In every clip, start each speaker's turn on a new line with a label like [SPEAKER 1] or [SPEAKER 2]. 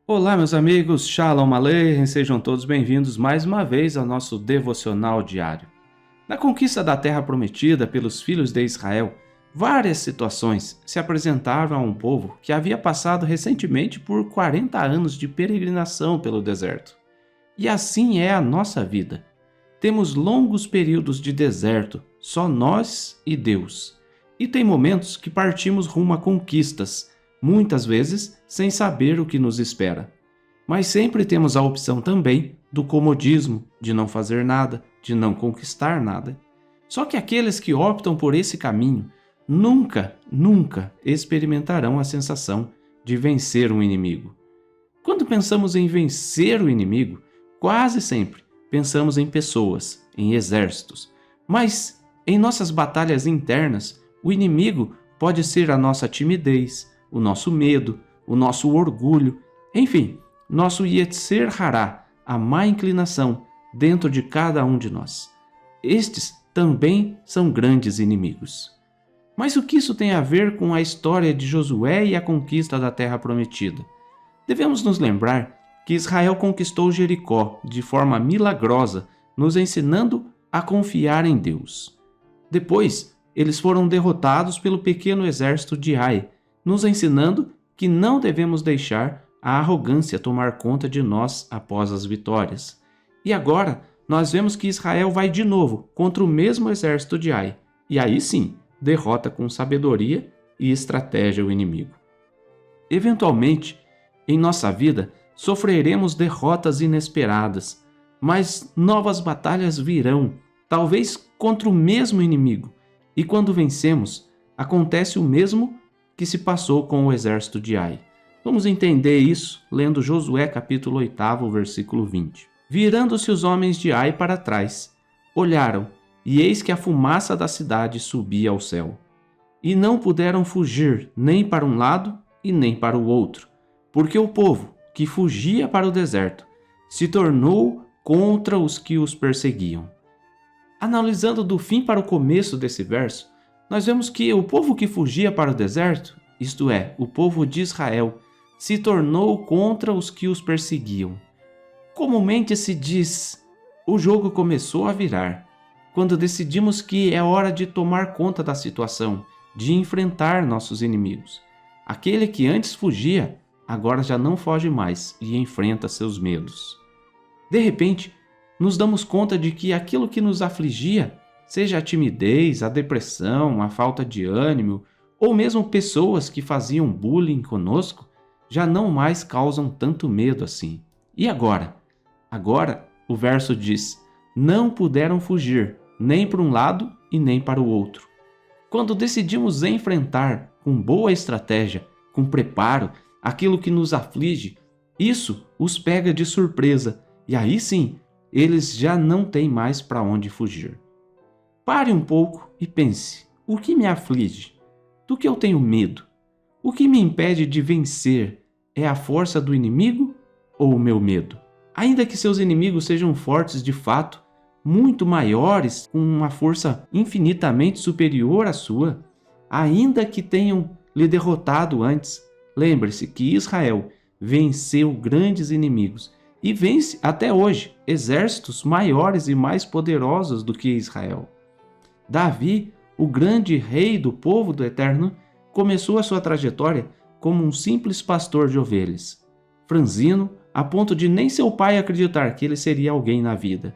[SPEAKER 1] Olá, meus amigos, Shalom Aleichem, sejam todos bem-vindos mais uma vez ao nosso devocional diário. Na conquista da Terra Prometida pelos filhos de Israel, várias situações se apresentavam a um povo que havia passado recentemente por 40 anos de peregrinação pelo deserto. E assim é a nossa vida. Temos longos períodos de deserto, só nós e Deus. E tem momentos que partimos rumo a conquistas, muitas vezes sem saber o que nos espera. Mas sempre temos a opção também do comodismo, de não fazer nada, de não conquistar nada. Só que aqueles que optam por esse caminho nunca experimentarão a sensação de vencer um inimigo. Quando pensamos em vencer o inimigo, quase sempre pensamos em pessoas, em exércitos. Mas em nossas batalhas internas, o inimigo pode ser a nossa timidez, o nosso medo, o nosso orgulho, enfim, nosso Yetzer Hará, a má inclinação dentro de cada um de nós. Estes também são grandes inimigos. Mas o que isso tem a ver com a história de Josué e a conquista da Terra Prometida? Devemos nos lembrar que Israel conquistou Jericó de forma milagrosa, nos ensinando a confiar em Deus. Depois, eles foram derrotados pelo pequeno exército de Ai, nos ensinando que não devemos deixar a arrogância tomar conta de nós após as vitórias. E agora, nós vemos que Israel vai de novo contra o mesmo exército de Ai, e aí sim, derrota com sabedoria e estratégia o inimigo. Eventualmente, em nossa vida, sofreremos derrotas inesperadas, mas novas batalhas virão, talvez contra o mesmo inimigo, e quando vencemos, acontece o mesmo que se passou com o exército de Ai. Vamos entender isso lendo Josué capítulo 8, versículo 20. Virando-se os homens de Ai para trás, olharam, e eis que a fumaça da cidade subia ao céu. E não puderam fugir nem para um lado e nem para o outro, porque o povo, que fugia para o deserto, se tornou contra os que os perseguiam. Analisando do fim para o começo desse verso, nós vemos que o povo que fugia para o deserto, isto é, o povo de Israel, se tornou contra os que os perseguiam. Comumente se diz, o jogo começou a virar, quando decidimos que é hora de tomar conta da situação, de enfrentar nossos inimigos. Aquele que antes fugia, agora já não foge mais e enfrenta seus medos. De repente, nos damos conta de que aquilo que nos afligia, seja a timidez, a depressão, a falta de ânimo, ou mesmo pessoas que faziam bullying conosco, já não mais causam tanto medo assim. E agora? Agora, o verso diz, não puderam fugir, nem para um lado e nem para o outro. Quando decidimos enfrentar com boa estratégia, com preparo, aquilo que nos aflige, isso os pega de surpresa, e aí sim, eles já não têm mais para onde fugir. Pare um pouco e pense, o que me aflige? Do que eu tenho medo? O que me impede de vencer é a força do inimigo ou o meu medo? Ainda que seus inimigos sejam fortes de fato, muito maiores, com uma força infinitamente superior à sua, ainda que tenham lhe derrotado antes, lembre-se que Israel venceu grandes inimigos e vence até hoje exércitos maiores e mais poderosos do que Israel. Davi, o grande rei do povo do Eterno, começou a sua trajetória como um simples pastor de ovelhas, franzino a ponto de nem seu pai acreditar que ele seria alguém na vida.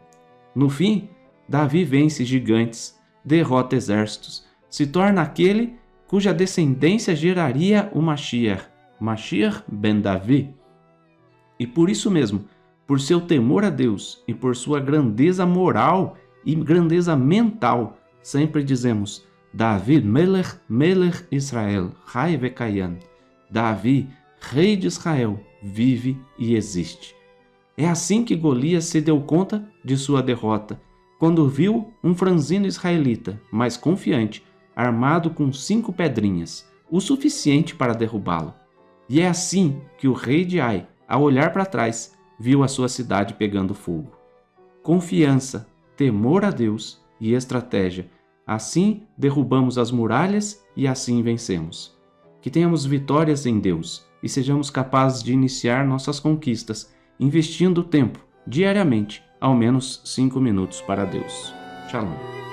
[SPEAKER 1] No fim, Davi vence gigantes, derrota exércitos, se torna aquele cuja descendência geraria o Mashiach ben Davi. E por isso mesmo, por seu temor a Deus e por sua grandeza moral e grandeza mental, sempre dizemos, David Melech Israel, Chai Vekayan. Davi, rei de Israel, vive e existe. É assim que Golias se deu conta de sua derrota, quando viu um franzino israelita, mais confiante, armado com 5 pedrinhas, o suficiente para derrubá-lo. E é assim que o rei de Ai, ao olhar para trás, viu a sua cidade pegando fogo. Confiança, temor a Deus e estratégia. Assim derrubamos as muralhas e assim vencemos. Que tenhamos vitórias em Deus, e sejamos capazes de iniciar nossas conquistas, investindo tempo, diariamente, ao menos 5 minutos para Deus. Shalom.